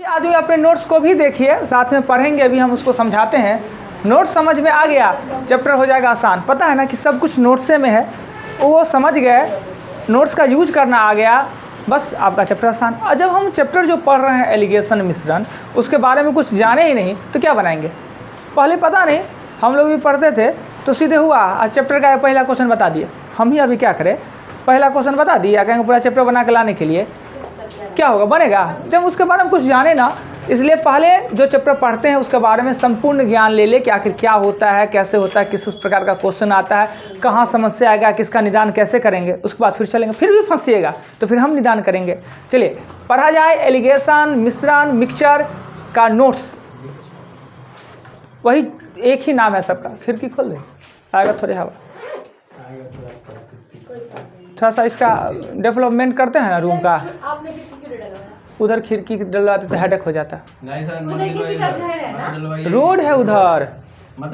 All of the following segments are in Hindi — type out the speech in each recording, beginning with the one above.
आदमी अपने नोट्स को भी देखिए, साथ में पढ़ेंगे, अभी हम उसको समझाते हैं। नोट्स समझ में आ गया, चैप्टर हो जाएगा आसान। पता है ना कि सब कुछ नोट्स में है, वो समझ गए, नोट्स का यूज करना आ गया, बस आपका चैप्टर आसान। और जब हम चैप्टर जो पढ़ रहे हैं एलिगेशन मिश्रण, उसके बारे में कुछ जाने ही नहीं तो क्या बनाएंगे? पहले पता नहीं, हम लोग भी पढ़ते थे तो सीधे हुआ आज चैप्टर का पहला क्वेश्चन बता दिए। हम ही अभी क्या करें, पहला क्वेश्चन बता दिया, कहेंगे पूरा चैप्टर बना के लाने के लिए क्या होगा, बनेगा? जब उसके बारे में कुछ जाने ना, इसलिए पहले जो चैप्टर पढ़ते हैं उसके बारे में संपूर्ण ज्ञान ले ले कि आखिर क्या होता है, कैसे होता है, किस प्रकार का क्वेश्चन आता है, कहाँ समस्या आएगा, किसका निदान कैसे करेंगे, उसके बाद फिर चलेंगे। फिर भी फंसिएगा तो फिर हम निदान करेंगे। चलिए पढ़ा जाए एलिगेशन मिश्रण मिक्सचर का नोट्स। वही एक ही नाम है सबका। खिड़की खोल दे, आएगा थोड़ी हवा। थोड़ा सा इसका डेवलपमेंट करते हैं ना रूम का। उधर खिड़की डलवाते तो हेडेक हो जाता। रोड है उधर,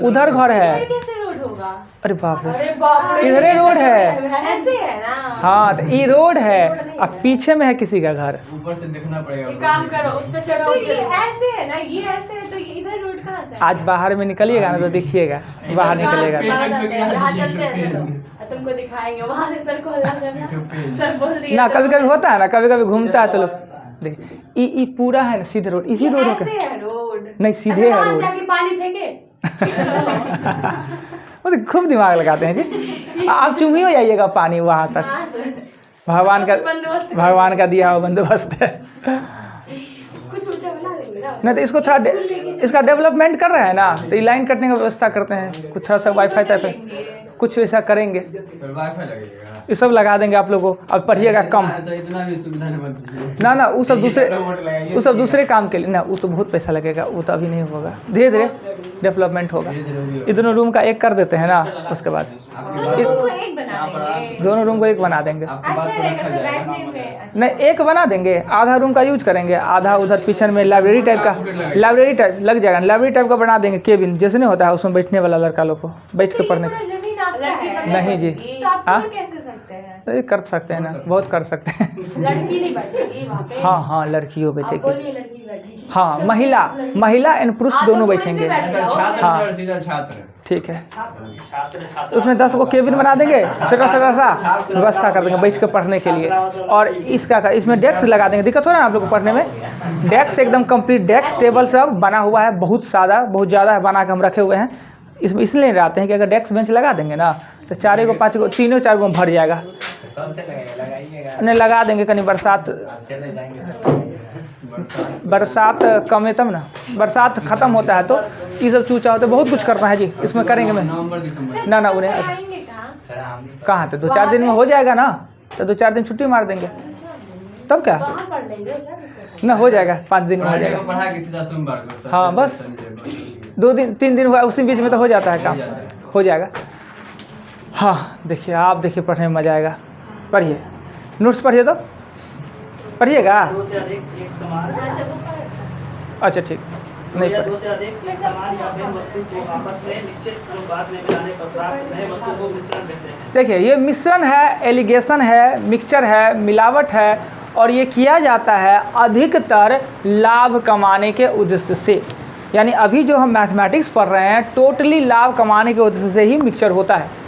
उधर घर है। कैसे रोड होगा? अरे बाप रे, इधर रोड है। ऐसे है ना? हाँ तो ये रोड है, अब पीछे में है किसी का घर। ऊपर से देखना पड़ेगा। एक काम करो, उस पे चढ़ो। ये ऐसे है ना, ये ऐसे है, तो ये इधर रोड कहाँ से? आज बाहर में निकलिएगा ना तो देखिएगा, बाहर निकलिएगा यहाँ चलते हैं, चलो तुमको दिखाएंगे। वहाँ से सर को हल्ला करना, सर बोल दिया ना। कभी कभी होता है ना, कभी कभी घूमता है तो लोग देखिए, ये पूरा है ना सीधे रोड, इसी रोड है रोड नहीं, सीधे है रोड। जाके पानी फेंके। वो तो खूब दिमाग लगाते हैं जी। आप चुम ही हो जाइएगा पानी वहाँ तक। भगवान का दिया हुआ बंदोबस्त है। कुछ उल्टा बना देंगे ना। नहीं तो इसको थोड़ा इसका डेवलपमेंट कर रहे हैं ना, तो ये लाइन कटने का व्यवस्था करते हैं, कुछ थोड़ा सा वाईफाई टाइप कुछ ऐसा करेंगे, वाईफाई लगेगा। ये सब लगा देंगे आप लोगों को। अब पढ़िएगा कम इतना भी सुविधा नहीं मत ना ना, वो सब दूसरे काम के लिए ना, वो तो बहुत पैसा लगेगा, वो तो अभी नहीं होगा, धीरे धीरे डेवलपमेंट होगा। ये दोनों रूम का एक कर देते हैं ना, उसके बाद दोनों रूम को एक बना देंगे। नहीं एक बना देंगे, आधा रूम का यूज करेंगे, आधा उधर पीछे में लाइब्रेरी टाइप का, लाइब्रेरी टाइप लग जाएगा, लाइब्रेरी टाइप का बना देंगे, केबिन जैसे नहीं होता है उसमें बैठने वाला लड़का लोग को बैठ के पढ़ने। नहीं जी, हाँ कैसे सकते हैं? तो कर सकते हैं ना, बहुत कर सकते हैं। लड़की नहीं बैठेगी वहाँ पे? हाँ हाँ, लड़कियों बैठेगी। लड़की बैठेगी। हाँ, महिला एंड पुरुष दोनों बैठेंगे। छात्र सीधा छात्र। ठीक है, उसमें 10 को केबिन बना देंगे, छोटा सा व्यवस्था कर देंगे बैठ के पढ़ने के लिए। और इसमें डेस्क लगा देंगे। दिक्कत हो रहा है आप लोग को पढ़ने में? डेस्क एकदम कंप्लीट, डेस्क टेबल सब बना हुआ है, बहुत ज़्यादा है बना के हम रखे हुए हैं। इसमें इसलिए रहते हैं कि अगर डेस्क बेंच लगा देंगे ना तो 4 को 5 को 3 4 को भर जाएगा। नहीं लगा देंगे, कहीं बरसात कम है तब ना, बरसात खत्म होता है तो ये सब चूचा होता है, बहुत कुछ करना है जी इसमें, करेंगे मैं ना उन्हें कहाँ तो 2-4 दिन में हो जाएगा ना, तो 2-4 दिन छुट्टी मार देंगे, तब क्या ना हो जाएगा, 5 दिन में हो जाएगा। हाँ बस 2-3 दिन हुआ, उसी बीच में तो हो जाता है काम, हो जाएगा। हाँ देखिए, आप देखिए पढ़ने में मज़ा आएगा। पढ़िए, नोट्स पढ़िए तो पढ़िएगा। अच्छा ठीक, नहीं देखिए, ये मिश्रण है, एलिगेशन है, मिक्सचर है, मिलावट है, और ये किया जाता है अधिकतर लाभ कमाने के उद्देश्य से। यानी अभी जो हम मैथमेटिक्स पढ़ रहे हैं टोटली लाभ कमाने के उद्देश्य से ही मिक्सचर होता है।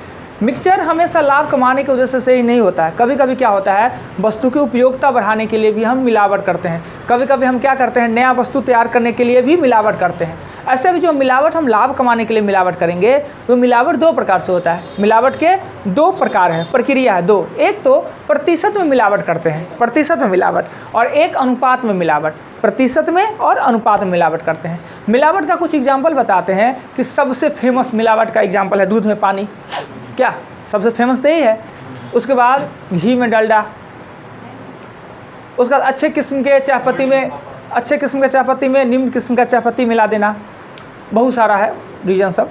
मिक्सचर हमेशा लाभ कमाने के उद्देश्य से ही नहीं होता है। कभी कभी क्या होता है, वस्तु की उपयोगिता बढ़ाने के लिए भी हम मिलावट करते हैं। कभी कभी हम क्या करते हैं, नया वस्तु तैयार करने के लिए भी मिलावट करते हैं। ऐसे भी जो मिलावट हम लाभ कमाने के लिए मिलावट करेंगे, वो मिलावट 2 प्रकार से होता है। मिलावट के 2 प्रकार हैं, प्रक्रिया है 2। एक तो प्रतिशत में मिलावट करते हैं, प्रतिशत में मिलावट, और एक अनुपात में मिलावट। प्रतिशत में और अनुपात में मिलावट करते हैं। मिलावट का कुछ एग्जाम्पल बताते हैं कि सबसे फेमस मिलावट का एग्जाम्पल है दूध में पानी। क्या सबसे फेमस तो यही है। उसके बाद घी में डालडा, उसके बाद अच्छे किस्म के चायपत्ती में निम्न किस्म का चायपत्ती मिला देना, बहुत सारा है रीजन सब।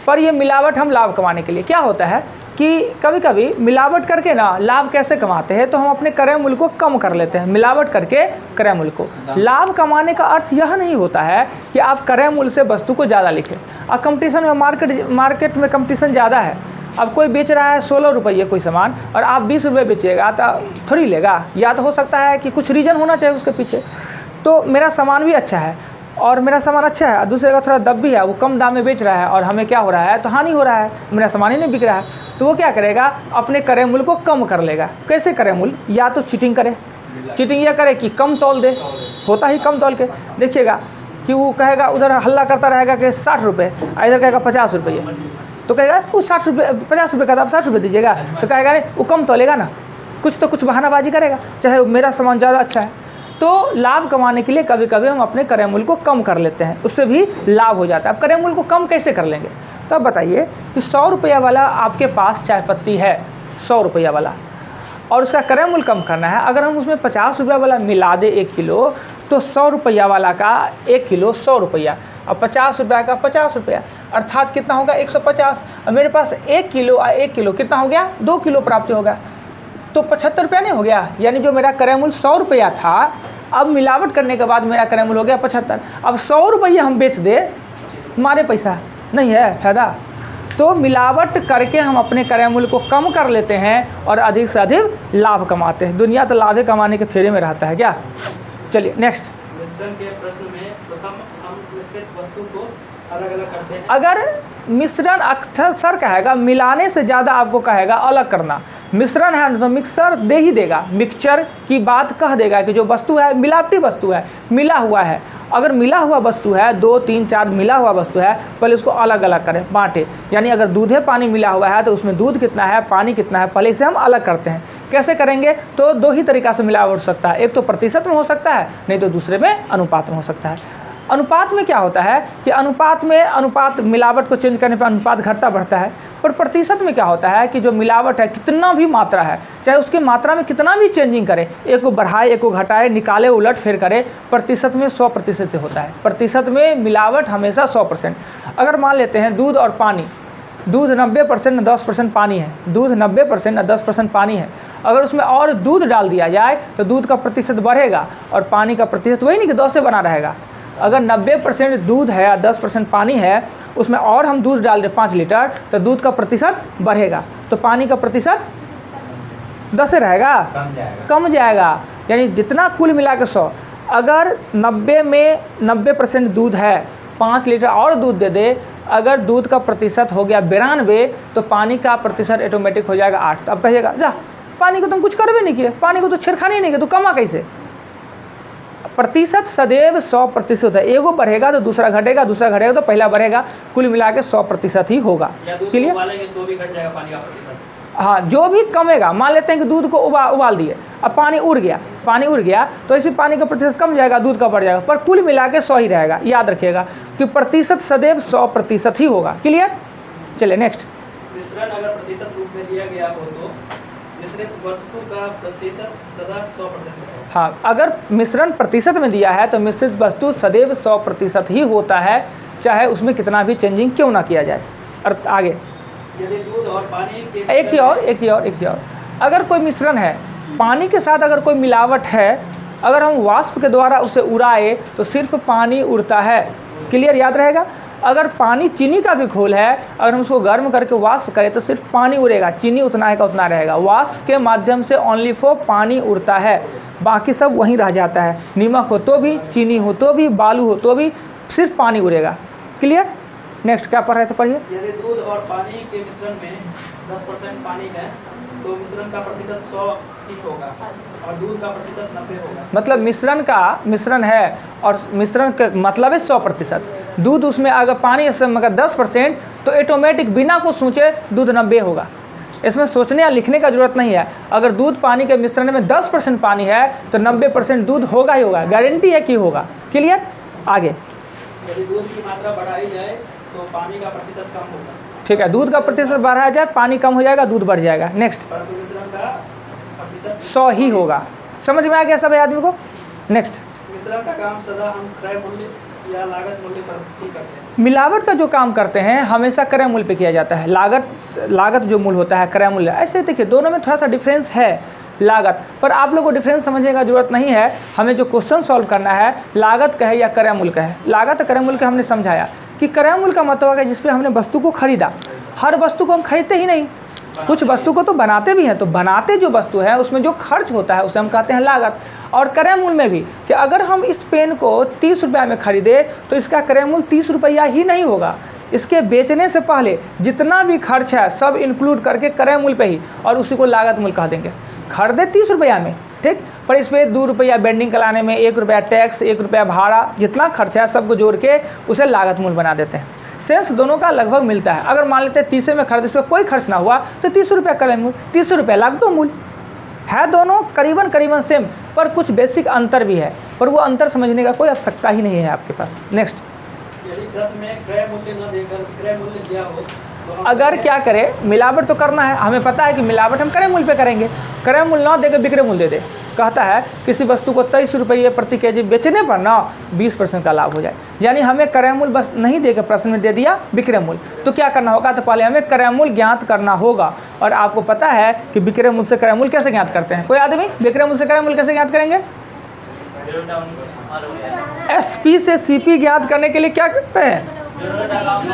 पर ये मिलावट हम लाभ कमाने के लिए, क्या होता है कि कभी कभी मिलावट करके ना लाभ कैसे कमाते हैं, तो हम अपने क्रय मूल्य को कम कर लेते हैं। मिलावट करके क्रय मूल्य को, लाभ कमाने का अर्थ यह नहीं होता है कि आप क्रय मूल्य से वस्तु को ज़्यादा लिखें। और कंपटीशन में मार्केट में कंपटीशन ज़्यादा है। अब कोई बेच रहा है 16 रुपये कोई सामान और आप 20 रुपये बेचिएगा तो थोड़ी लेगा। या तो हो सकता है कि कुछ रीज़न होना चाहिए उसके पीछे, तो मेरा सामान भी अच्छा है और मेरा सामान अच्छा है, दूसरे का थोड़ा दब भी है, वो कम दाम में बेच रहा है और हमें क्या हो रहा है, तो हानि हो रहा है, मेरा सामान ही नहीं बिक रहा है। तो वो क्या करेगा, अपने क्रय मूल्य को कम कर लेगा। कैसे क्रय मूल्य, या तो चीटिंग करे, चीटिंग यह करे कि कम तौल दे, होता ही कम तौल के। देखिएगा कि वो कहेगा, उधर हल्ला करता रहेगा कि 60 रुपये, इधर कहेगा 50 रुपये, तो कहेगा वो 60 रुपये 50 रुपये का था, आप 60 रुपये दीजिएगा, तो कहेगा नहीं, वो कम तोलेगा ना, कुछ तो कुछ बहानाबाजी करेगा, चाहे मेरा सामान ज़्यादा अच्छा है। तो लाभ कमाने के लिए कभी कभी हम अपने क्रय मूल्य को कम कर लेते हैं, उससे भी लाभ हो जाता है। अब क्रय मूल्य को कम कैसे कर लेंगे, तो अब बताइए कि 100 रुपया वाला आपके पास चाय पत्ती है, 100 रुपया वाला, और उसका क्रय मूल्य कम करना है। अगर हम उसमें 50 रुपया वाला मिला दे 1 किलो, तो 100 रुपया वाला का 1 किलो 100 रुपया, और 50 रुपया का 50 रुपया, अर्थात कितना होगा 150। और मेरे पास 1 किलो और 1 किलो कितना हो गया, 2 किलो प्राप्ति होगा, तो 75 रुपया नहीं हो गया। यानी जो मेरा क्रय मूल्य 100 रुपया था, अब मिलावट करने के बाद मेरा क्रय मूल्य हो गया 75। अब 100 रुपये हम बेच दे, हमारे पैसा नहीं है फायदा। तो मिलावट करके हम अपने क्रय मूल्य को कम कर लेते हैं और अधिक से अधिक लाभ कमाते हैं। दुनिया तो लाभे कमाने के फेरे में रहता है क्या। चलिए नेक्स्ट। मिश्रण के प्रश्न में प्रथम हम मिश्रित वस्तु को अलग अलग करते हैं। अगर मिश्रण अक्सर कहेगा, मिलाने से ज़्यादा आपको कहेगा अलग करना। मिश्रण है तो मिक्सर दे ही देगा, मिक्सचर की बात कह देगा कि जो वस्तु है मिलावटी वस्तु है, मिला हुआ है। अगर मिला हुआ वस्तु है, 2, 3, 4 मिला हुआ वस्तु है, पहले उसको अलग अलग करें, बांटे। यानी अगर दूधे पानी मिला हुआ है तो उसमें दूध कितना है, पानी कितना है, पहले इसे हम अलग करते हैं। कैसे करेंगे, तो 2 ही तरीक़ा से मिलावट हो सकता है, एक तो प्रतिशत में हो सकता है, नहीं तो दूसरे में अनुपात में हो सकता है। अनुपात में क्या होता है कि अनुपात मिलावट को चेंज करने पर अनुपात घटता बढ़ता है, पर प्रतिशत में क्या होता है कि जो मिलावट है, कितना भी मात्रा है, चाहे उसकी मात्रा में कितना भी चेंजिंग करे, एक को बढ़ाए एक को घटाए, निकाले उलट फेर करे, प्रतिशत में 100% होता है। प्रतिशत में मिलावट हमेशा 100%। अगर मान लेते हैं दूध और पानी, दूध 90% 10% पानी है, दूध 90% 10% पानी है। अगर उसमें और दूध डाल दिया जाए तो दूध का प्रतिशत बढ़ेगा और पानी का प्रतिशत वही नहीं कि 10 से बना रहेगा। अगर 90% दूध है या 10% पानी है, उसमें और हम दूध डाल दें 5 लीटर, तो दूध का प्रतिशत बढ़ेगा, तो पानी का प्रतिशत 10 से रहेगा, कम जाएगा। यानी जितना कुल मिला के 100, अगर 90 में 90% दूध है, 5 लीटर और दूध दे दे, अगर दूध का प्रतिशत हो गया 92, तो पानी का प्रतिशत ऑटोमेटिक हो जाएगा 8। तो अब कहिएगा, जा पानी को तुम कुछ कर भी नहीं किए, पानी को तो छेड़खानी नहीं किया, तो कमा कैसे। प्रतिशत सदैव 100% है, एगो बढ़ेगा तो दूसरा घटेगा, दूसरा घटेगा तो पहला बढ़ेगा, कुल मिला के 100% ही होगा। क्लियर। तो भी घट जाएगा पानी का प्रतिशत। हाँ, जो भी कमेगा, मान लेते हैं कि दूध को उबाल दिए, अब पानी उड़ गया, तो इसी पानी का प्रतिशत कम जाएगा, दूध का बढ़ जाएगा, पर कुल मिला के 100 ही रहेगा। याद रखिएगा कि प्रतिशत सदैव 100% ही होगा। क्लियर। चलिए नेक्स्ट। मिश्रण अगर प्रतिशत रूप में दिया गया हो तो मिश्रित वस्तु का प्रतिशत सदा 100% है। हाँ, अगर मिश्रण प्रतिशत में दिया है तो मिश्रित वस्तु सदैव 100% ही होता है, चाहे उसमें कितना भी चेंजिंग क्यों ना किया जाए। और आगे यदि दूध और पानी के एक चीज़ और, अगर कोई मिश्रण है, पानी के साथ अगर कोई मिलावट है, अगर हम वाष्प के द्वारा उसे उड़ाए तो सिर्फ पानी उड़ता है। क्लियर, याद रहेगा। अगर पानी चीनी का भी घोल है, अगर हम उसको गर्म करके वाष्प करें तो सिर्फ पानी उड़ेगा, चीनी उतना है का उतना रहेगा। वाष्प के माध्यम से ओनली फॉर पानी उड़ता है, बाकी सब वहीं रह जाता है। नमक हो तो भी, चीनी हो तो भी, बालू हो तो भी, सिर्फ पानी उड़ेगा। क्लियर। नेक्स्ट क्या पढ़ रहे थे, पढ़िए। यदि दूध और पानी के मिश्रण में 10% पानी है तो मिश्रण का प्रतिशत 100 ही होगा और दूध का प्रतिशत 90 होगा। मतलब मिश्रण है और मिश्रण का मतलब है 100%। दूध उसमें अगर पानी अगर 10%, तो ऑटोमेटिक बिना कुछ सोचे दूध 90 होगा। इसमें सोचने या लिखने का जरूरत नहीं है। अगर दूध पानी के मिश्रण में 10% पानी है तो 90% दूध होगा ही होगा, गारंटी है कि होगा। क्लियर। आगे। यदि दूध की मात्रा बढ़ाई जाए तो पानी का प्रतिशत कम होगा। ठीक है, दूध का प्रतिशत बढ़ाया जाए, पानी कम हो जाएगा, दूध बढ़ जाएगा। नेक्स्ट। परंतु मिश्रण का प्रतिशत 100 ही होगा। समझ में आ गया सब आदमी को। नेक्स्ट। मिश्रण का काम सदा हम क्रय मूल्य या लागत मूल्य पर ही करते हैं। मिलावट का जो काम करते हैं हमेशा क्रय मूल्य पे किया जाता है। लागत जो मूल्य होता है, क्रय मूल्य। ऐसे देखिए, दोनों में थोड़ा सा डिफरेंस है लागत, पर आप लोगों को डिफरेंस समझने का जरूरत नहीं है। हमें जो क्वेश्चन सॉल्व करना है, लागत कहे या क्रय मूल्य कहे। लागत क्रय मूल्य का हमने समझाया कि क्रय मूल्य का मतलब है जिस पे हमने वस्तु को खरीदा। हर वस्तु को हम खरीदते ही नहीं, कुछ वस्तु को तो बनाते भी हैं, तो बनाते जो वस्तु है उसमें जो खर्च होता है उसे हम कहते हैं लागत। और क्रय मूल्य में भी कि अगर हम इस पेन को 30 रुपये में खरीदे तो इसका क्रय मूल्य 30 रुपया ही नहीं होगा, इसके बेचने से पहले जितना भी खर्च है सब इंक्लूड करके क्रय मूल्य पे ही, और उसी को लागत मूल्य कह देंगे। खरीदे 30 रुपया में, ठीक, पर इसमें 2 रुपया बेंडिंग कराने में, 1 रुपया टैक्स, 1 रुपया भाड़ा, जितना खर्चा है सबको जोड़ के उसे लागत मूल्य बना देते हैं। सेंस दोनों का लगभग मिलता है। अगर मान लेते हैं 30 में खरीदे, इसमें कोई खर्च ना हुआ तो 30 रुपया क्रय मूल्य, 30 रुपया लागतों मूल्य है। दोनों करीबन सेम, पर कुछ बेसिक अंतर भी है, पर वो अंतर समझने का कोई आवश्यकता ही नहीं है आपके पास। नेक्स्ट, यदि प्रश्न में क्रय मूल्य न देकर क्रय मूल्य दिया हो तो अगर क्या करें, मिलावट तो करना है, हमें पता है कि मिलावट हम क्रय मूल्य पे करेंगे, क्रय मूल्य ना देकर विक्रय मूल्य दे दे। कहता है किसी वस्तु को 23 रुपये प्रति केजी बेचने पर ना 20% का लाभ हो जाए, यानी हमें क्रय मूल्य बस नहीं देकर प्रश्न में दे दिया विक्रय मूल्य। तो क्या करना होगा, तो पहले हमें क्रय मूल्य ज्ञात करना होगा। और आपको पता है कि विक्रय मूल्य से क्रय मूल्य कैसे ज्ञात करते हैं? कोई आदमी विक्रय मूल्य से क्रय मूल्य कैसे ज्ञात करेंगे? SP से CP ज्ञात करने के लिए क्या करते हैं?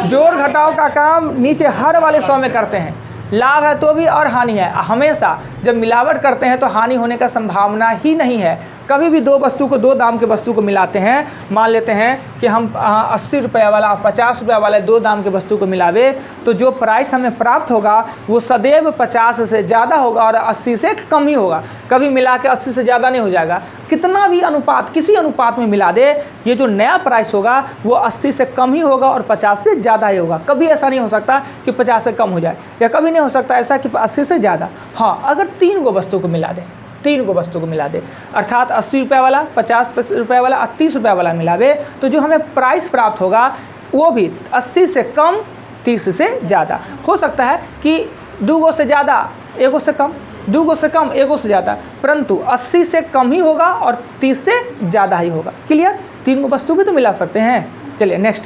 जोड़ घटाव का काम नीचे हर वाले 100 में करते हैं। लाभ है तो भी और हानि है, हमेशा जब मिलावट करते हैं तो हानि होने का संभावना ही नहीं है। कभी भी दो वस्तु को, दो दाम के वस्तु को मिलाते हैं, मान लेते हैं कि हम 80 रुपये वाला 50 रुपये वाले दो दाम के वस्तु को मिलावे, तो जो प्राइस हमें प्राप्त होगा वो सदैव 50 से ज़्यादा होगा और 80 से कम ही होगा। कभी मिला के 80 से ज़्यादा नहीं हो जाएगा। कितना भी अनुपात, किसी अनुपात में मिला दे, ये जो नया प्राइस होगा वो 80 से कम ही होगा और 50 से ज़्यादा ही होगा। कभी ऐसा नहीं हो सकता कि 50 से कम हो जाए, या कभी नहीं हो सकता ऐसा कि 80 से ज़्यादा। हाँ, अगर 3 गो वस्तु को मिला दे, 3 गो वस्तु को मिला दे, अर्थात 80 रुपये वाला, 50 रुपये वाला और 30 रुपये वाला मिलावे, तो जो हमें प्राइस प्राप्त होगा वो भी 80 से कम, 30 से ज़्यादा। हो सकता है कि 2 गो से ज़्यादा, 1 गो से कम, 2 गो से कम, 1 गो से ज़्यादा, परंतु 80 से कम ही होगा और 30 से ज़्यादा ही होगा। क्लियर? 3 गो वस्तु भी तो मिला सकते हैं। चलिए नेक्स्ट,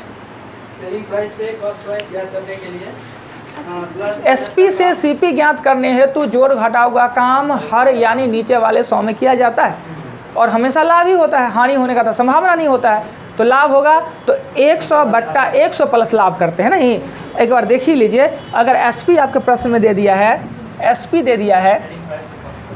सेलिंग प्राइस से कॉस्ट प्राइस ज्ञात करने के लिए SP से CP ज्ञात करने हेतु जोड़ घटाव का काम हर यानी नीचे वाले 100 में किया जाता है, और हमेशा लाभ ही होता है, हानि होने का तो संभावना नहीं होता है। तो लाभ होगा तो 100/100 प्लस लाभ करते हैं नहीं। एक बार देख ही लीजिए, अगर SP आपके प्रश्न में दे दिया है, SP दे दिया है,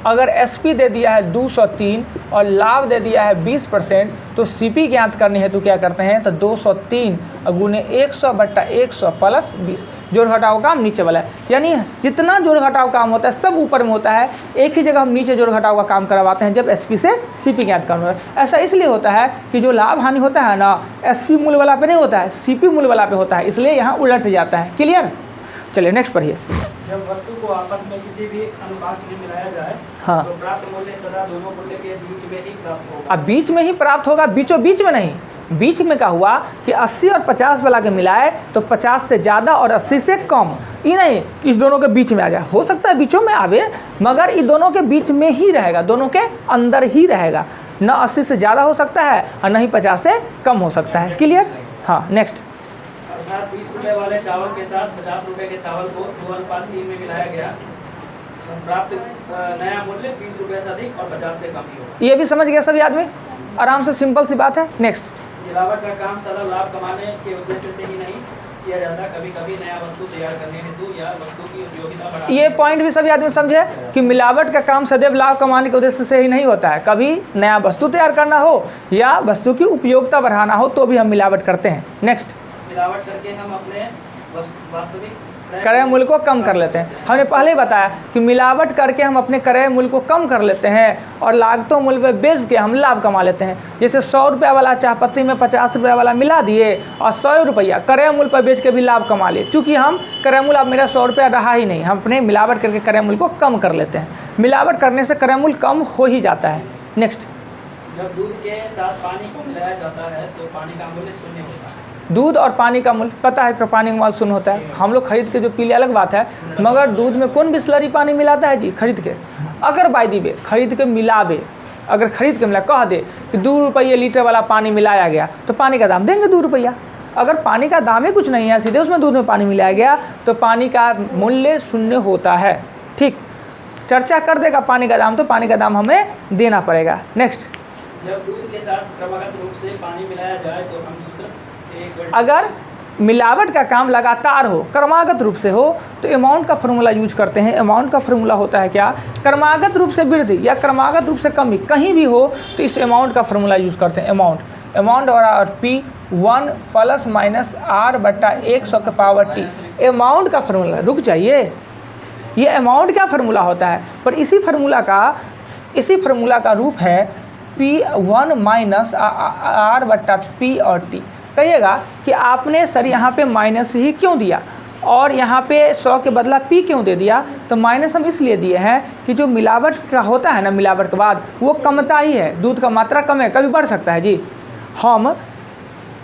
अगर SP दे दिया है 203 और लाभ दे दिया है 20%, तो CP ज्ञात करने हेतु क्या करते हैं, तो 203 गुने 100/100 प्लस 20। जोड़ घटाव काम नीचे वाला है, यानी जितना जोड़ घटाव काम होता है सब ऊपर में होता है, एक ही जगह हम नीचे जोड़ घटाव का काम करवाते हैं जब SP से CP ज्ञात करना है। ऐसा इसलिए होता है कि जो लाभ हानि होता है ना, SP मूल्य वाला पे नहीं होता है, CP मूल्य वाला पे होता है, इसलिए यहाँ उलट जाता है। क्लियर? चलिए नेक्स्ट पढ़िए। जब वस्तु को आपस में किसी भी अनुपात में मिलाया जाए, हाँ, तो प्राप्त मूल्य सदा दोनों मूल्य के बीच में ही प्राप्त होगा। अब बीच में ही प्राप्त होगा, बीचों बीच में नहीं। बीच में क्या हुआ कि 80 और 50 वाला के मिलाए तो 50 से ज़्यादा और 80 से कम, ये नहीं इस दोनों के बीच में आ जाए। हो सकता है बीचों में आवे, मगर ये दोनों के बीच में ही रहेगा, दोनों के अंदर ही रहेगा। न 80 से ज़्यादा हो सकता है और न ही 50 से कम हो सकता है। क्लियर? हाँ नेक्स्ट, अर्थात 20 रुपये वाले चावल के साथ 50 रुपये के चावल को 2:3 में मिलाया गया, तो प्राप्त नया मूल्य 20 रुपये से अधिक और 50 से कम ही होगा। ये भी समझ गया सभी आदमी? आराम से, सिंपल सी बात है। नेक्स्ट, मिलावट का काम सदा लाभ कमाने के उद्देश्य से ही नहीं किया जाता, कभी कभी नया वस्तु तैयार करने हेतु या वस्तु की उपयोगिता बढ़ाने। ये पॉइंट भी सभी आदमी समझे कि मिलावट का काम सदैव लाभ कमाने के उद्देश्य से ही नहीं होता है। कभी नया वस्तु तैयार करना हो या वस्तु की उपयोगिता बढ़ाना हो तो भी हम मिलावट करते हैं। नेक्स्ट, मिलावट करके हम अपने वास्तविक क्रय मूल्य को कम कर लेते हैं। हमने पहले ही बताया कि मिलावट करके हम अपने क्रय मूल्य को कम कर लेते हैं और लागतों मूल्य पे बेच के हम लाभ कमा लेते हैं। जैसे 100 रुपये वाला चायपत्ती में 50 रुपये वाला मिला दिए और 100 रुपया क्रय मूल्य पर बेच के भी लाभ कमा लिए। चूँकि हम क्रय मूल्य अब मेरा 100 रुपया रहा ही नहीं, हम अपने मिलावट करके क्रय मूल्य को कम कर लेते हैं। मिलावट करने से क्रय मूल्य कम हो ही जाता है। नेक्स्ट, जब दूध के साथ पानी को मिलाया जाता है तो पानी का मूल्य 0 होता है। दूध और पानी का मूल्य पता है कि पानी का मूल्य 0 होता है। हम लोग खरीद के जो पी ले अलग बात है, मगर दूध में कौन बिस्लरी पानी मिलाता है जी? खरीद के। अगर बाई दी बे खरीद के मिलावे, अगर खरीद के मिला कह दे कि 2 रुपये लीटर वाला पानी मिलाया गया तो पानी का दाम देंगे 2 रुपया। अगर पानी का दाम ही कुछ नहीं है, सीधे उसमें दूध में पानी मिलाया गया तो पानी का मूल्य 0 होता है। ठीक, चर्चा कर देगा पानी का दाम तो पानी का दाम हमें देना पड़ेगा। नेक्स्ट, जब दूध के साथ क्रमागत रूप से पानी मिलाया जाए तो हम सूत्र अगर मिलावट का काम लगातार हो, क्रमागत रूप से हो, तो अमाउंट का फॉर्मूला यूज करते हैं। अमाउंट का फॉर्मूला होता है क्या, क्रमागत रूप से वृद्धि या क्रमागत रूप से कमी कहीं भी हो तो इस अमाउंट का फॉर्मूला यूज करते हैं। अमाउंट और P 1 प्लस माइनस R बट्टा 100 के पावर T, अमाउंट का फॉर्मूला। रुक जाइए, ये अमाउंट का फार्मूला होता है, पर इसी फार्मूला का रूप है P1 माइनस R बट्टा P और T। कहिएगा कि आपने सर यहाँ पे माइनस ही क्यों दिया और यहाँ पे 100 के बदला P क्यों दे दिया, तो माइनस हम इसलिए दिए हैं कि जो मिलावट का होता है ना, मिलावट के बाद वो कमता ही है, दूध का मात्रा कम है, कभी बढ़ सकता है जी। हम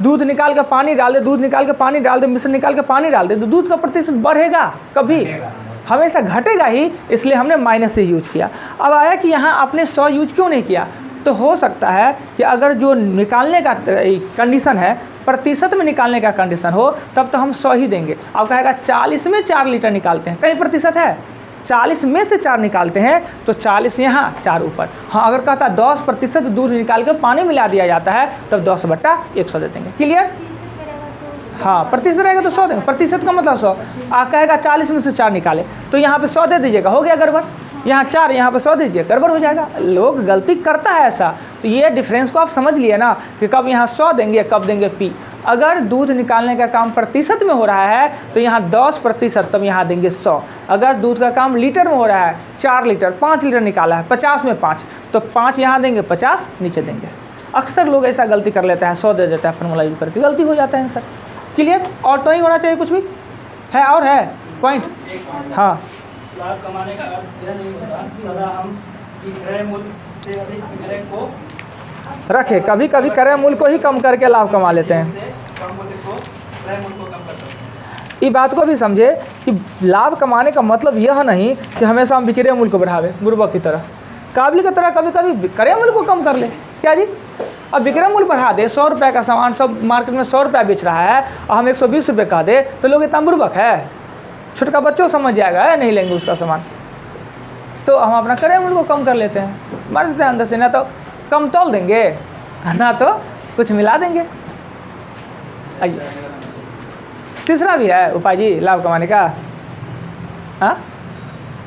दूध निकाल के पानी डाल दे, दूध निकाल के पानी डाल दे, मिश्रण निकाल के पानी डाल दे, तो दूध का प्रतिशत बढ़ेगा कभी, हमेशा घटेगा ही, इसलिए हमने माइनस से यूज किया। अब आया कि यहाँ आपने 100 यूज क्यों नहीं किया, तो हो सकता है कि अगर जो निकालने का कंडीशन है, प्रतिशत में निकालने का कंडीशन हो, तब तो हम 100 ही देंगे। अब कहेगा 40 में 4 लीटर निकालते हैं, कहीं प्रतिशत है, 40 में से 4 निकालते हैं तो 40 यहाँ 4 ऊपर। हाँ, अगर कहता 10% दूध निकाल के पानी मिला दिया जाता है, तब 10 बट्टा 100 दे देंगे। क्लियर? हाँ, प्रतिशत रहेगा तो 100 देंगे, प्रतिशत का मतलब 100। कहेगा 40 में से 4 निकाले, तो यहाँ पे 100 दे दीजिएगा, हो गया गड़बड़। यहाँ 4, यहाँ पे 100 दीजिए, गड़बड़ हो जाएगा। लोग गलती करता है ऐसा, तो ये डिफरेंस को आप समझ लिए ना कि कब यहाँ 100 देंगे, कब देंगे P। अगर दूध निकालने का काम प्रतिशत में हो रहा है तो यहाँ 10%, तब यहाँ देंगे 100। अगर दूध का काम लीटर में हो रहा है, 4 लीटर 5 लीटर निकाला है, 50 में 5, तो 5 यहाँ देंगे, 50 नीचे देंगे। अक्सर लोग ऐसा गलती कर लेता है, 100 दे देता है फॉर्मूला यूज करके, गलती हो जाता है सर। क्लियर? और तो ही होना चाहिए, कुछ भी है और है पॉइंट? हाँ, लाभ कमाने का अर्थ यह नहीं होता सदा हम क्रय मूल्य से अधिक क्रय को रखे, कभी कभी क्रय मूल्य को ही कम करके लाभ कमा लेते हैं। कम मूल्य को क्रय मूल्य को कम कर सकते हैं। इस बात को भी समझे कि लाभ कमाने का मतलब यह नहीं कि हमेशा हम विक्रय मूल्य को बढ़ावे, बुर्बक की तरह, काबिल की तरह कभी कभी क्रय मूल्य को कम कर ले। क्या जी? अब विक्रय मूल्य बढ़ा दे, 100 रुपये का सामान सब मार्केट में 100 रुपये बेच रहा है और हम 120 रुपये कह दे, तो लोग इतना बुर्बक है? छोटका बच्चों समझ जाएगा, है नहीं लेंगे उसका सामान। तो हम अपना क्रय मूल्य को कम कर लेते हैं, मार देते हैं अंदर से, ना तो कम तोल देंगे ना तो कुछ मिला देंगे। आइए, तीसरा भी है उपाय जी लाभ कमाने का। हाँ,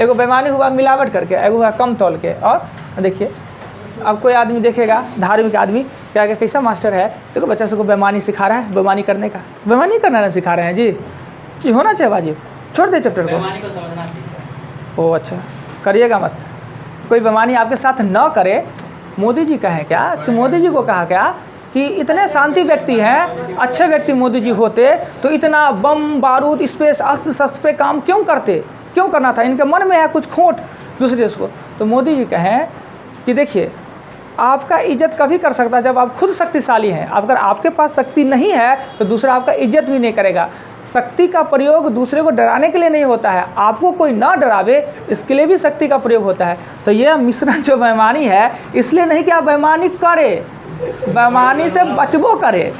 एगो बेईमानी हुआ मिलावट करके, एगो हुआ कम तोल के। और देखिए, अब कोई आदमी देखेगा, धार्मिक आदमी क्या क्या कैसा मास्टर है, देखो बच्चा सबको बेईमानी सिखा रहा है, बेईमानी करने का, बेईमानी करना नहीं सिखा रहे हैं जी, ये होना चाहिए वाजिब। छोड़ दे चैप्टर को, बेईमानी को समझना सीखो। ओ अच्छा, करिएगा मत, कोई बेईमानी आपके साथ न करे। मोदी जी कहें क्या कि मोदी जी को कहा क्या कि इतने शांति व्यक्ति हैं, अच्छे व्यक्ति मोदी जी होते तो इतना बम बारूद स्पेस अस्त्र शस्त्र पे काम क्यों करते, क्यों करना था? इनके मन में है कुछ खोट दूसरे देश को। तो मोदी जी कहें कि देखिए, आपका इज्जत कभी कर सकता है जब आप खुद शक्तिशाली हैं। अगर आपके पास शक्ति नहीं है तो दूसरा आपका इज्जत भी नहीं करेगा। शक्ति का प्रयोग दूसरे को डराने के लिए नहीं होता है, आपको कोई ना डरावे इसके लिए भी शक्ति का प्रयोग होता है। तो यह मिश्रण जो बेईमानी है, इसलिए नहीं कि आप बेईमानी करे, बेईमानी से बचबो करे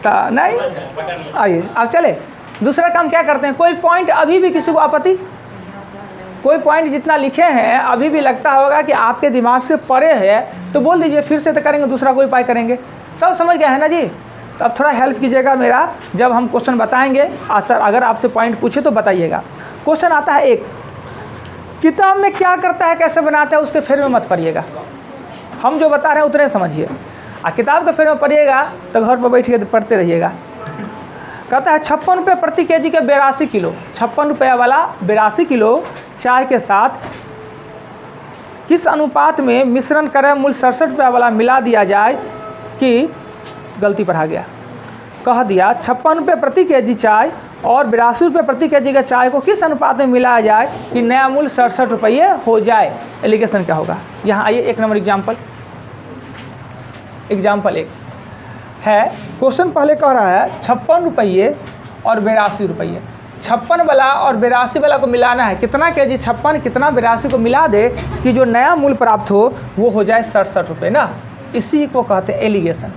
नहीं। आइए अब चले, दूसरा काम क्या करते हैं। कोई पॉइंट अभी भी किसी को आपत्ति, कोई पॉइंट जितना लिखे हैं अभी भी लगता होगा कि आपके दिमाग से परे है, तो बोल दीजिए, फिर से तो करेंगे, दूसरा कोई उपाय करेंगे। सब समझ गया है ना जी? तो अब थोड़ा हेल्प कीजिएगा मेरा, जब हम क्वेश्चन बताएंगे। सर अगर आपसे पॉइंट पूछे तो बताइएगा। क्वेश्चन आता है एक, किताब में क्या करता है, कैसे बनाता है, उसके फेर में मत पढ़िएगा। हम जो बता रहे हैं उतने समझिए, और किताब के फेर में पढ़िएगा तो घर पर बैठ के पढ़ते रहिएगा। कहता है 56 रुपये प्रति केजी के 82 किलो, 56 रुपये वाला 82 किलो चाय के साथ किस अनुपात में मिश्रण क्रय मूल्य 67 रुपये वाला मिला दिया जाए कि, गलती पढ़ा गया, कह दिया 56 रुपये प्रति केजी चाय और 82 रुपये प्रति केजी का चाय को किस अनुपात में मिलाया जाए कि नया मूल्य 67 रुपये हो जाए। एलिगेशन क्या होगा? यहाँ आइए, 1 नंबर एग्जाम्पल एक है। क्वेश्चन पहले कह रहा है 56 रुपये और 82 रुपये, 56 वाला और 82 वाला को मिलाना है। कितना केजी 56 कितना 82 को मिला दे कि जो नया मूल्य प्राप्त हो वो हो जाए 67 रुपये ना। इसी को कहते हैं एलिगेशन।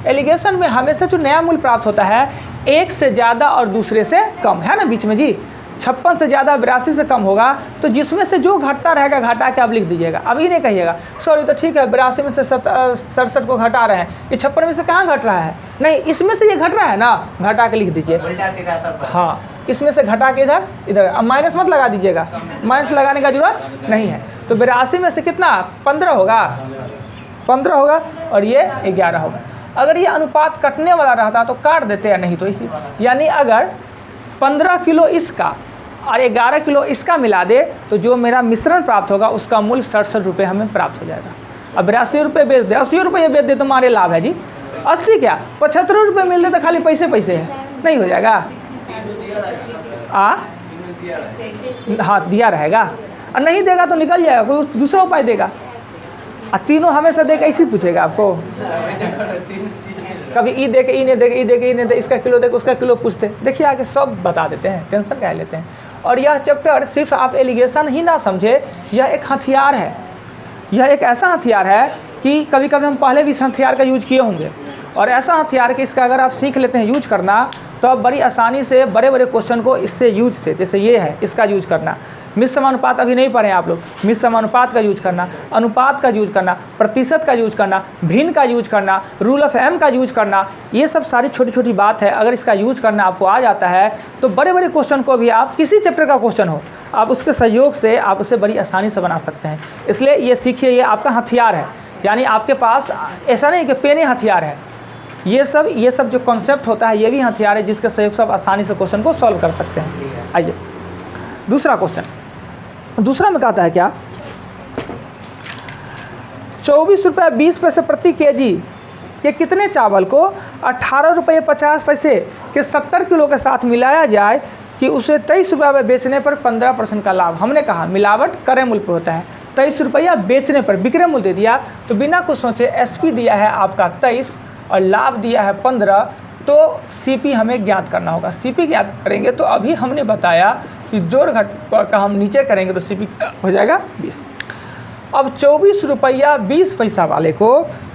एलिगेशन में हमेशा जो नया मूल्य प्राप्त होता है एक से ज़्यादा और दूसरे से कम, है ना बीच में जी। 56 से ज़्यादा 82 से कम होगा, तो जिसमें से जो घटता रहेगा घटा के आप लिख दीजिएगा। अभी नहीं कहिएगा सॉरी तो ठीक है 82 में से 67 को घटा रहे हैं, ये 56 में से कहाँ घट रहा है, नहीं इसमें से ये घट रहा है ना, घटा के लिख दीजिए। हाँ, इसमें से घटा के इधर इधर, अब माइनस मत लगा दीजिएगा, माइनस लगाने का जरूरत नहीं है। तो 82 में से कितना 15 होगा, 15 होगा और ये 11 होगा। अगर ये अनुपात कटने वाला रहता तो काट देते या नहीं, तो इसी यानी अगर 15 किलो इसका और 11 किलो इसका मिला दे तो जो मेरा मिश्रण प्राप्त होगा उसका मूल्य 67 रुपये हमें प्राप्त हो जाएगा। अब 82 रुपये बेच दे, 80 रुपये बेच दे तो हमारे लाभ है जी। 80 क्या 75 रुपये मिल दे तो खाली पैसे पैसे है, नहीं हो जाएगा। हाँ दिया रहेगा, और नहीं देगा तो निकल जाएगा, कोई दूसरा उपाय देगा। तीनों हमेशा दे के ऐसे पूछेगा आपको, कभी ई दे के ई नहीं देगा, ई दे के ई नहीं दे, इसका किलो दे के उसका किलो पूछते। देखिए आगे सब बता देते हैं, टेंशन क्या लेते हैं। और यह चैप्टर सिर्फ आप एलिगेशन ही ना समझे, यह एक हथियार है, यह एक ऐसा हथियार है कि कभी कभी हम पहले भी इस हथियार का यूज किए होंगे, और ऐसा हथियार कि इसका अगर आप सीख लेते हैं यूज करना तो आप बड़ी आसानी से बड़े बड़े क्वेश्चन को इससे यूज से, जैसे ये है इसका यूज करना, मिश्र समानुपात अभी नहीं पढ़े आप लोग, मिश्र समानुपात का यूज करना, अनुपात का यूज करना, प्रतिशत का यूज करना, भिन्न का यूज करना, रूल ऑफ एम का यूज करना, ये सब सारी छोटी छोटी बात है। अगर इसका यूज करना आपको आ जाता है तो बड़े बड़े क्वेश्चन को भी आप, किसी चैप्टर का क्वेश्चन हो, आप उसके सहयोग से आप उसे बड़ी आसानी से बना सकते हैं। इसलिए ये सीखिए, ये आपका हथियार है, यानी आपके पास ऐसा नहीं कि पेन ही हथियार है, ये सब जो कॉन्सेप्ट होता है ये भी हथियार है जिसके सहयोग से आप आसानी से क्वेश्चन को सॉल्व कर सकते हैं। आइए दूसरा क्वेश्चन, दूसरा में कहता है क्या, 24 रुपये 20 पैसे प्रति केजी के कितने चावल को 18 रुपये 50 पैसे के 70 किलो के साथ मिलाया जाए कि उसे 23 रुपये में बेचने पर 15% का लाभ। हमने कहा मिलावट क्रय मूल्य पर होता है, 23 रुपया बेचने पर विक्रय मूल्य दे दिया, तो बिना कुछ सोचे एसपी दिया है आपका 23 और लाभ दिया है 15, तो सीपी हमें ज्ञात करना होगा। सीपी ज्ञात करेंगे तो अभी हमने बताया कि जोड़ घट का हम नीचे करेंगे तो सीपी हो जाएगा 20। अब 24 रुपया 20 पैसा वाले को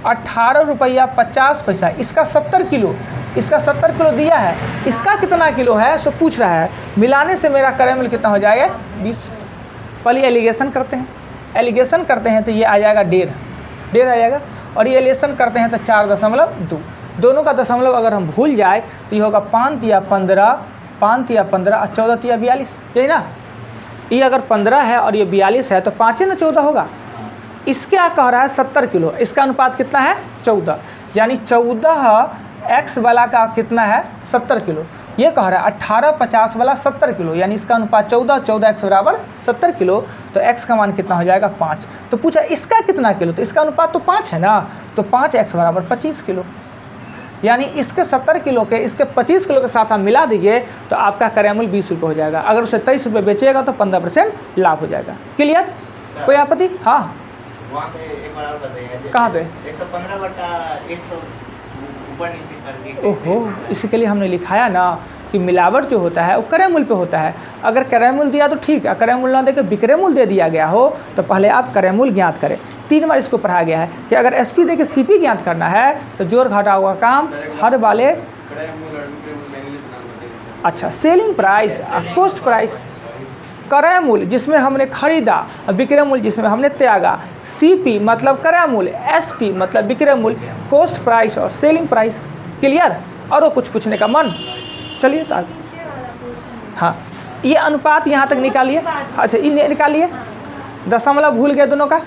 18 रुपया 50 पैसा, इसका 70 किलो, इसका 70 किलो दिया है, इसका कितना किलो है सो पूछ रहा है। मिलाने से मेरा क्रय मूल्य कितना हो जाएगा 20। पहले एलिगेशन करते हैं, एलिगेशन करते हैं तो ये आ जाएगा 1.5 आ जाएगा, और ये एलिगेशन करते हैं तो 4.2, दोनों का दशमलव अगर हम भूल जाए तो ये होगा 5 या 15, 5 या 15 और 14 या 42, यही ना। ये अगर 15 है और ये 42 है तो 5 ना 14 होगा। इसके क्या कह रहा है 70 किलो, इसका अनुपात कितना है 14, यानी 14 एक्स वाला का कितना है 70 किलो। ये कह रहा है 1850 वाला 70 किलो, यानी इसका अनुपात 14 एक्स बराबर 70 किलो, तो एक्स का मान कितना हो जाएगा 5। तो पूछा इसका कितना किलो, तो इसका अनुपात तो 5 है ना, तो 5 एक्स बराबर 25 किलो, यानी इसके 70 किलो के इसके 25 किलो के साथ आप मिला दीजिए तो आपका क्रय मूल्य 20 रुपये हो जाएगा। अगर उसे 23 रुपये बेचेगा तो 15% लाभ हो जाएगा। क्लियर, कोई आपत्ति? हाँ वहाँ पे एक बार और कर देंगे। कहाँ पे? 115/100 ऊपर नीचे करके। ओहो, इसी के लिए हमने लिखाया ना कि मिलावट जो होता है वो क्रय मूल्य पे होता है। अगर क्रय मूल्य दिया तो ठीक है, क्रय मूल्य ना देकर विक्रय मूल्य दे दिया गया हो तो पहले आप क्रय मूल्य ज्ञात करें। 3 बार इसको पढ़ाया गया है कि अगर एसपी दे के सीपी ज्ञात करना है तो जोड़ घटा हुआ काम हर वाले। अच्छा, सेलिंग प्राइस, कॉस्ट प्राइस, क्रय मूल्य जिसमें हमने खरीदा, विक्रय मूल्य जिसमें हमने त्यागा, सीपी मतलब क्रय मूल्य, एसपी मतलब विक्रय मूल्य, कॉस्ट प्राइस और सेलिंग प्राइस। क्लियर? और वो कुछ पूछने का मन? चलिए तो आगे। हाँ, ये अनुपात यहाँ तक निकालिए। अच्छा, ये निकालिए, दशमलव भूल गए दोनों का,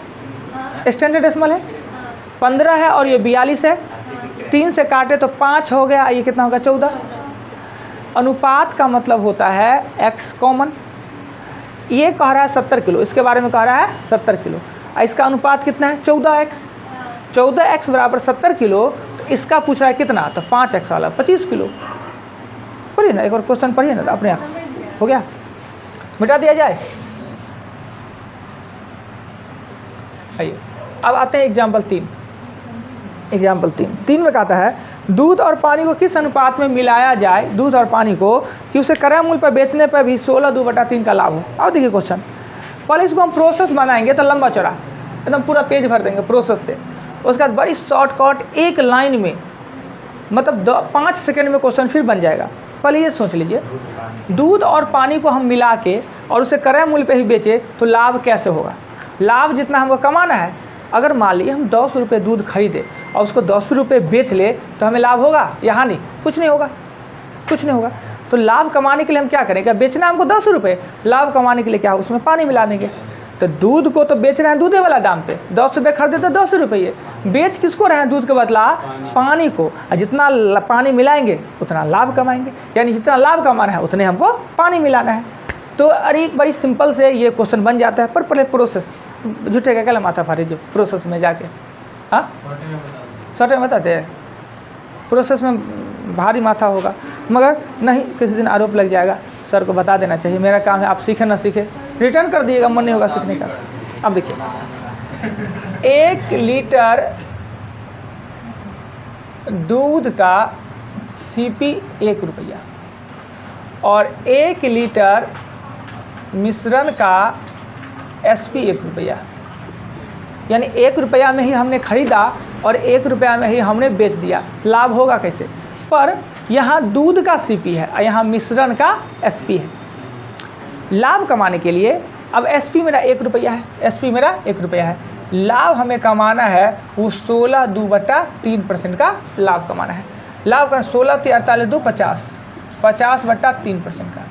स्टैंडर्ड डेसिमल है, 15 है और ये 42 है, 3 से काटे तो 5 हो गया, ये कितना होगा 14। अनुपात का मतलब होता है एक्स कॉमन। ये कह रहा है 70 किलो, इसके बारे में कह रहा है 70 किलो, इसका अनुपात कितना है 14x, 14x बराबर 70 किलो, तो इसका पूछ रहा है कितना, तो 5x वाला 25 किलो। पढ़िए ना, एक और क्वेश्चन पढ़िए ना, तो अपने आप हो गया, मिटा दिया जाए। आइए अब आते हैं एग्जाम्पल 3। एग्जाम्पल 3 में कहता है दूध और पानी को किस अनुपात में मिलाया जाए, दूध और पानी को, कि उसे क्रय मूल्य पर बेचने पर भी 16/2/3 का लाभ हो। अब देखिए क्वेश्चन, पहले इसको हम प्रोसेस बनाएंगे तो लंबा चौड़ा एकदम पूरा पेज भर देंगे प्रोसेस से। उसके बाद बड़ी शॉर्टकट एक लाइन में, मतलब 5 सेकेंड में क्वेश्चन फिर बन जाएगा। पहले ये सोच लीजिए, दूध और पानी को हम मिला के और उसे क्रय मूल्य पे ही बेचे तो लाभ कैसे होगा? लाभ जितना हमको कमाना है, अगर मान लीजिए हम 10 रुपये दूध खरीदे और उसको 10 रुपये बेच ले तो हमें लाभ होगा या हानि? कुछ नहीं होगा, कुछ नहीं होगा। तो लाभ कमाने के लिए हम क्या करें? क्या बेचना हमको 10 रुपये, लाभ कमाने के लिए क्या उसमें पानी मिला देंगे। तो दूध को तो बेच रहे हैं दूधे वाला दाम पे, 10 रुपये खरीदे तो 10 रुपये, बेच किसको रहे हैं? दूध के बदला पानी को। और जितना पानी मिलाएंगे उतना लाभ कमाएंगे, यानी जितना लाभ कमाना है उतने हमको पानी मिलाना है। तो अरे बड़ी सिंपल से ये क्वेश्चन बन जाता है, पर पहले प्रोसेस झूठे का क्या माथा फाड़ी जो प्रोसेस में जाके, हाँ शॉर्ट में बताते हैं, प्रोसेस में भारी माथा होगा, मगर नहीं, किसी दिन आरोप लग जाएगा, सर को बता देना चाहिए मेरा काम है, आप सीखे ना सीखे रिटर्न कर दिएगा, मन नहीं होगा सीखने का। अब देखिए 1 लीटर दूध का CP 1 रुपया और 1 लीटर मिश्रण का SP 1 रुपया, यानी 1 रुपया में ही हमने खरीदा और 1 रुपया में ही हमने बेच दिया। लाभ होगा कैसे? पर यहाँ दूध का CP है और यहाँ मिश्रण का SP है। लाभ कमाने के लिए अब SP मेरा 1 रुपया है, SP मेरा 1 रुपया है, लाभ हमें कमाना है वो 16/2/3% का लाभ कमाना है। लाभ का 16 × 48 2 50, 50/3% का।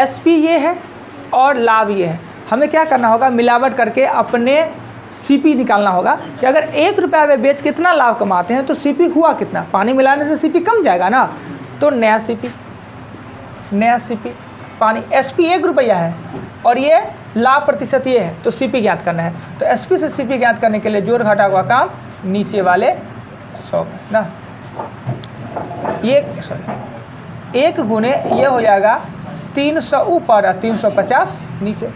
SP ये है और लाभ ये है। हमें क्या करना होगा? मिलावट करके अपने CP निकालना होगा कि अगर 1 रुपया में बेच कितना लाभ कमाते हैं तो CP हुआ कितना। पानी मिलाने से CP कम जाएगा ना, तो नया CP पानी SP 1 रुपया है और ये लाभ प्रतिशत ये है, तो CP ज्ञात करना है। तो SP से CP ज्ञात करने के लिए जोड़ घटा हुआ काम नीचे वाले 100 ना, ये 1 गुने ये हो जाएगा 300 ऊपर और 350 नीचे,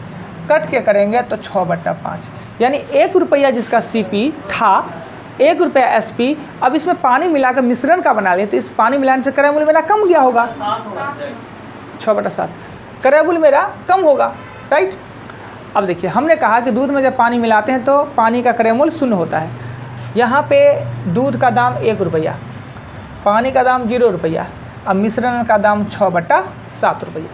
कट के करेंगे तो 6/5, यानी 1 रुपया जिसका CP था, 1 रुपया SP। अब इसमें पानी मिलाकर मिश्रण का बना लें तो इस पानी मिलाने से क्रय मूल्य मेरा कम गया होगा, 6/7 क्रय मूल्य मेरा कम होगा, राइट। अब देखिए हमने कहा कि दूध में जब पानी मिलाते हैं तो पानी का क्रय मूल्य 0 होता है। यहाँ पे दूध का दाम 1 रुपया, पानी का दाम 0 रुपया, अब मिश्रण का दाम 6/7 रुपया।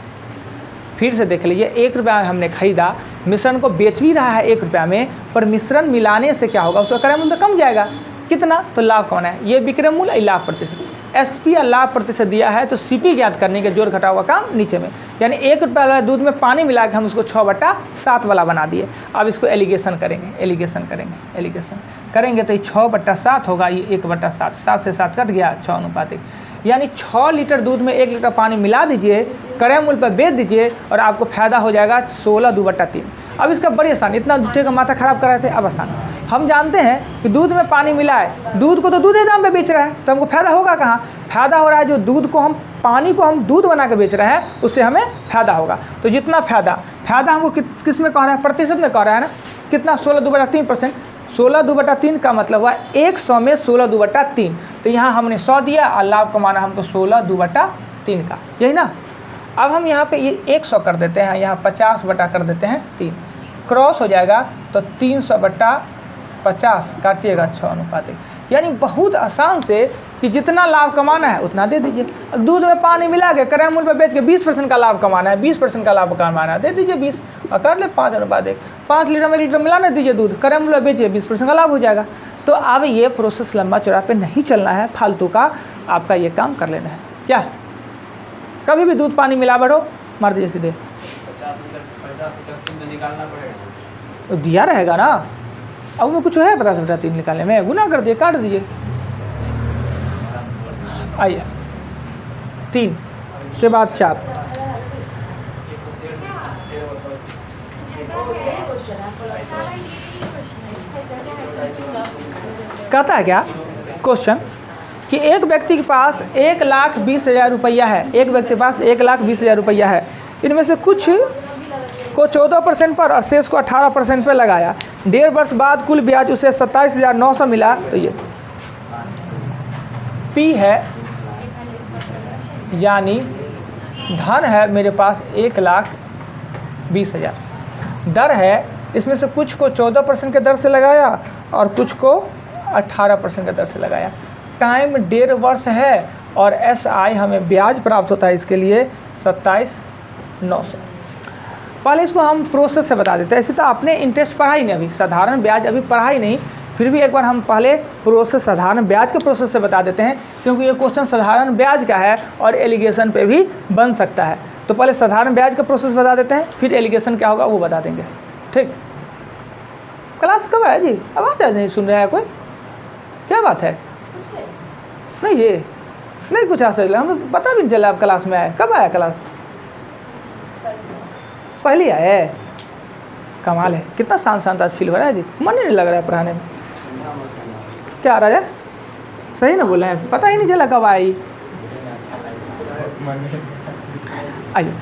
फिर से देख लीजिए, 1 रुपया में हमने खरीदा, मिश्रण को बेच भी रहा है 1 रुपया में, पर मिश्रण मिलाने से क्या होगा? उसका क्रय मूल्य कम जाएगा। कितना? तो लाभ कौन है? ये विक्रय मूल्य, लाभ प्रतिशत। SP या लाभ प्रतिशत दिया है तो CP ज्ञात करने के जोड़ घटा हुआ काम नीचे में, यानी 1 रुपया वाला दूध में पानी मिला के हम उसको 6/7 वाला बना दिए। अब इसको एलिगेशन करेंगे तो ये 6/7 होगा, ये 1/7, 7 से 7 कट गया, 6:1, यानी 6 लीटर दूध में 1 लीटर पानी मिला दीजिए, क्रय मूल्य पर बेच दीजिए और आपको फायदा हो जाएगा 16/2/3। अब इसका बड़ी आसान, इतना झूठे का माथा खराब कर रहे थे, अब आसान। हम जानते हैं कि दूध में पानी मिलाए, दूध को तो दूधे दाम पे बेच रहा है, तो हमको फायदा होगा कहाँ? फायदा हो रहा है जो दूध को हम, पानी को हम दूध बना के बेच रहे हैं, उससे हमें फायदा होगा। तो जितना फायदा हमको किस में कह रहा है? प्रतिशत में कह रहा है ना, कितना? 16/2/3%। 16/2/3 का मतलब हुआ 100 में 16/2/3, तो यहाँ हमने 100 दिया और लाभ कमाना हमको 16/2/3 का, यही ना। अब हम यहाँ पे ये 100 कर देते हैं, यहाँ 50 कर देते हैं 3, क्रॉस हो जाएगा तो 300/50 काटिएगा 6:1, यानी बहुत आसान से कि जितना लाभ कमाना है उतना दे दीजिए। दूध में पानी मिला के क्रय मूल्य पर बेच के 20% का लाभ कमाना है, 20% का लाभ कमाना है, दे दीजिए 20 और कर ले 5:1, 5 लीटर में 1 लीटर मिलाने दीजिए दूध, क्रय मूल्य बेचिए, 20% का लाभ हो जाएगा। तो अब ये प्रोसेस लंबा चौड़ा पे नहीं चलना है, फालतू का आपका ये काम कर लेना है। क्या कभी भी दूध पानी मिलावट हो, मार दीजिए सीधे, 50 लीटर निकालना पड़ेगा तो दिया रहेगा ना। अब में कुछ है 50/3 निकालने में, गुना कर दिए, काट दीजिए। आइए 3 के बाद 4, कहता है क्या क्वेश्चन कि एक व्यक्ति के पास 1,20,000 रुपया है, एक व्यक्ति के पास 1,20,000 रुपया है, इनमें से कुछ को 14% पर और शेष को 18% पर लगाया। 1.5 वर्ष बाद कुल ब्याज उसे 27,900 मिला। तो ये P है, यानी धन है मेरे पास 1,20,000, दर है इसमें से कुछ को 14% के दर से लगाया और कुछ को 18% के दर से लगाया। टाइम 1.5 वर्ष है और SI हमें ब्याज प्राप्त होता है इसके लिए 27,900। पहले इसको हम प्रोसेस से बता देते हैं। ऐसे तो आपने इंटरेस्ट पढ़ा ही नहीं, अभी साधारण ब्याज अभी पढ़ा ही नहीं, फिर भी एक बार हम पहले प्रोसेस साधारण ब्याज के प्रोसेस से बता देते हैं, क्योंकि ये क्वेश्चन साधारण ब्याज का है और एलिगेशन पे भी बन सकता है। तो पहले साधारण ब्याज का प्रोसेस बता देते हैं, फिर एलिगेशन क्या होगा वो बता देंगे। ठीक, क्लास कब है जी? आवाज़ नहीं सुन रहा है कोई? क्या बात है? नहीं ये नहीं कुछ ऐसा चला, हमें पता भी नहीं चला आप क्लास में आए। कब आया क्लास? पहले आए। कमाल है, कितना शांत शांत आज फील हो रहा है जी, मन ही नहीं लग रहा है पढ़ाने में। क्या राजा सही ना बोल रहे हैं? पता ही नहीं चला कब आई। आइए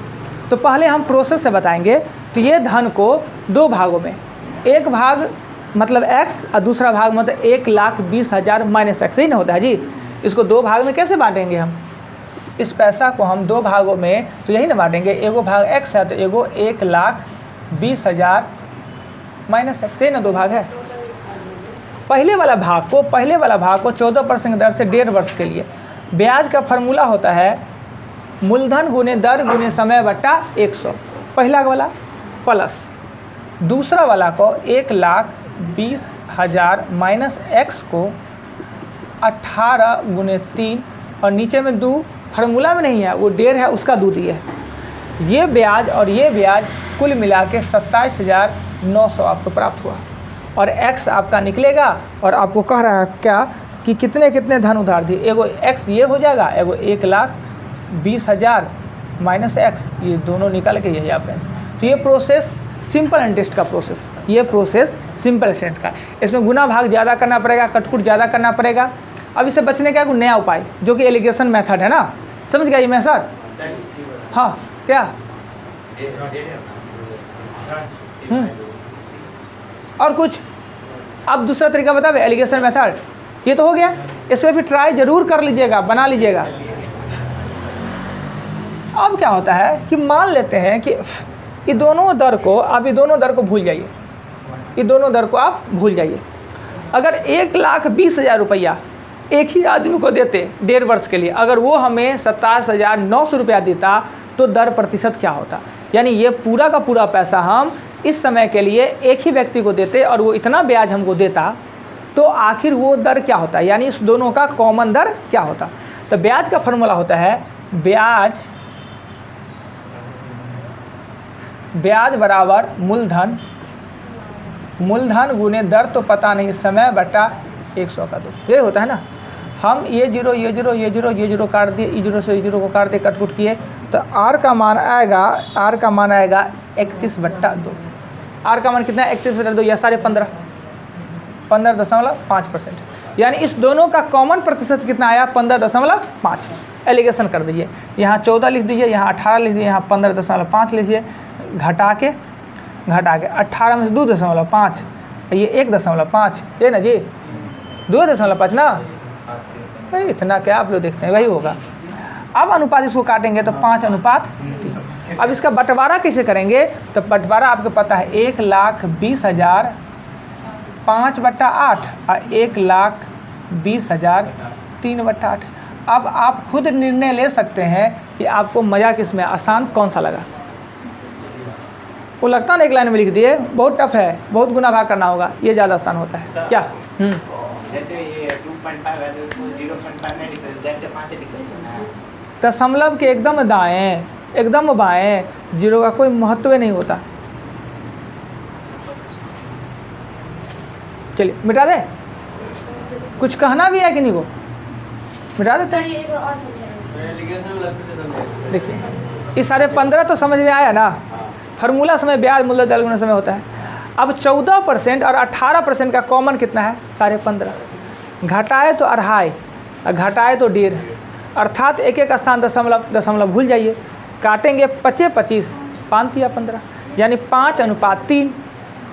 तो पहले हम प्रोसेस से बताएंगे। तो ये धन को दो भागों में, एक भाग मतलब x और दूसरा भाग मतलब 1,20,000 माइनस x, सही ना होता है जी। इसको दो भाग में कैसे बांटेंगे हम? इस पैसा को हम दो भागों में तो यही ना बांटेंगे, एगो भाग x है तो एगो 1,20,000 माइनस x, सही ना, दो भाग है। पहले वाला भाग को 14% दर से 1.5 वर्ष के लिए। ब्याज का फार्मूला होता है मूलधन गुने दर गुने समय बट्टा 100, पहला वाला, प्लस दूसरा वाला को 1,20,000 माइनस x को 18 गुने 3 और नीचे में 2 फार्मूला में नहीं है, वो 1.5 है, उसका 2 दिए है। ये ब्याज और ये ब्याज कुल मिला के 27,900 आपको प्राप्त हुआ और x आपका निकलेगा और आपको कह रहा है क्या कि कितने कितने धन उधार दिए। एगो x ये हो जाएगा, एगो 1,20,000 माइनस x, ये दोनों निकल के यही आपका आंसर। तो ये प्रोसेस सिंपल इंटरेस्ट का प्रोसेस, ये प्रोसेस सिंपल इंटरेस्ट का। इसमें गुना भाग ज़्यादा करना पड़ेगा, कटकुट ज़्यादा करना पड़ेगा। अब इससे बचने का कोई नया उपाय जो कि एलिगेशन मेथड है ना, समझ गया ये मेथड? हाँ क्या? और कुछ? अब दूसरा तरीका बता दे, एलिगेशन मेथड ये तो हो गया, इसमें भी ट्राई जरूर कर लीजिएगा, बना लीजिएगा। अब क्या होता है कि मान लेते हैं कि ये दोनों दर को भूल जाइए, ये दोनों दर को आप भूल जाइए। अगर 1,20,000 रुपया एक ही आदमी को देते 1.5 वर्ष के लिए, अगर वो हमें 27,900 रुपया देता तो दर प्रतिशत क्या होता? यानी ये पूरा का पूरा पैसा हम इस समय के लिए एक ही व्यक्ति को देते और वो इतना ब्याज हमको देता, तो आखिर वो दर क्या होता? यानी इस दोनों का कॉमन दर क्या होता? तो ब्याज का फॉर्मूला होता है ब्याज बराबर मूलधन गुने दर तो पता नहीं, समय बटा 100 का 2, ये होता है ना। हम ये जीरो काट दिए, ई जीरो से ई जीरो को काट दिए, कटकुट किए, तो r का मान आएगा 31/2। r का मान कितना है? 31/2 या 15.5%। यानी इस दोनों का कॉमन प्रतिशत कितना आया? 15.5। एलिगेशन कर दीजिए, यहाँ 14 लिख दीजिए, यहाँ 18 लिख दीजिए, यहाँ 15.5 लीजिए, घटा के 18 में से 2.5, ये 1.5, ये ना जी 2.5 ना, भाई इतना क्या आप लोग देखते हैं, वही होगा। अब अनुपात इसको काटेंगे तो 5:3। अब इसका बंटवारा कैसे करेंगे? तो बंटवारा आपको पता है 1,20,000 5/8 और 1,20,000 3/8। अब आप खुद निर्णय ले सकते हैं कि आपको मज़ा किसमें, आसान कौन सा लगा। वो लगता ना एक लाइन में लिख दिए, बहुत टफ है, बहुत गुना भाग करना होगा, ये ज़्यादा आसान होता है। क्या जैसे ये 2.5 है तो उसको 0.5 में डिफरेंस 5 डिफरेंस, दशमलव के एकदम दाएं एकदम बाएं, जीरो का कोई महत्व नहीं होता। चलिए मिटा दे, कुछ कहना भी है कि नहीं? वो मिटा देते हैं। एक और समझाएंगे। देखिए ये सारे 15 तो समझ में आया ना। फार्मूला समय ब्याज मूल्य दर गुना समय होता है। अब 14% और 18% का कॉमन कितना है? 15.5। घटाए तो 2.5 और घटाए तो 1.5, अर्थात एक एक स्थान दशमलव भूल जाइए। काटेंगे 25 5 या 15, यानी 5:3।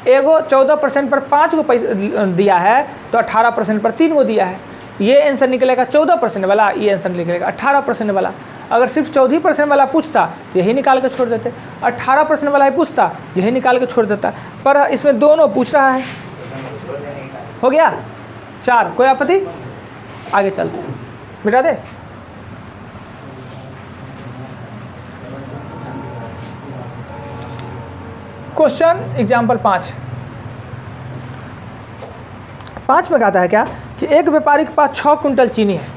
एगो 14% पर 5 को पैसा दिया है तो 18% पर 3 को दिया है। ये आंसर निकलेगा 14% वाला, ये आंसर निकलेगा 18% वाला। अगर सिर्फ 14% वाला पूछता तो यही निकाल के छोड़ देते, 18% वाला ही पूछता यही निकाल के छोड़ देता, पर इसमें दोनों पूछ रहा है। हो गया 4, कोई आपत्ति? आगे चलते हैं, मिटा दे। क्वेश्चन एग्जाम्पल 5 में कहता है क्या कि एक व्यापारी के पास 6 क्विंटल चीनी है।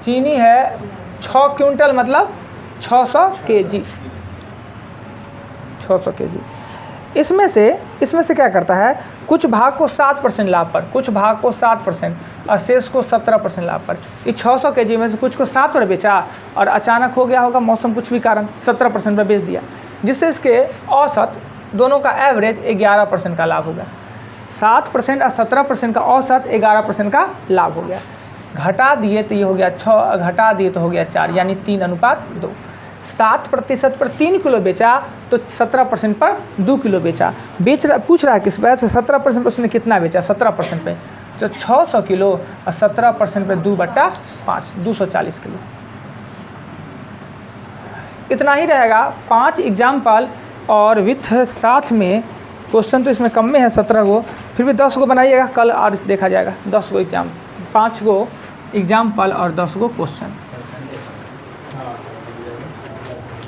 चीनी है 6 क्विंटल मतलब 600 केजी। 600 केजी। इसमें से क्या करता है, कुछ भाग को 7% लाभ पर, कुछ भाग को 7% और शेष को 17% लाभ पर। ये 600 केजी में से कुछ को 7 पर बेचा और अचानक हो गया होगा मौसम कुछ भी कारण 17% पर बेच दिया, जिससे इसके औसत दोनों का एवरेज 11% का लाभ होगा। 7% और 17% का औसत 11% का लाभ हो गया। घटा दिए तो ये हो गया 6, घटा दिए तो हो गया 4, यानी 3:2। 7% पर 3 किलो बेचा तो 17% पर 2 किलो बेचा। पूछ रहा है किस बात से 17% पर उसने कितना बेचा, 17% पे तो 600 किलो और 17% पे 2/5 240 किलो। इतना ही रहेगा 5 एग्जाम्पल और विथ साथ में क्वेश्चन तो इसमें कम में है 17 गो, फिर भी 10 गो बनाइएगा, कल और देखा जाएगा 10 गो एग्जाम, 5 गो एग्जाम्पल और 10 गो क्वेश्चन।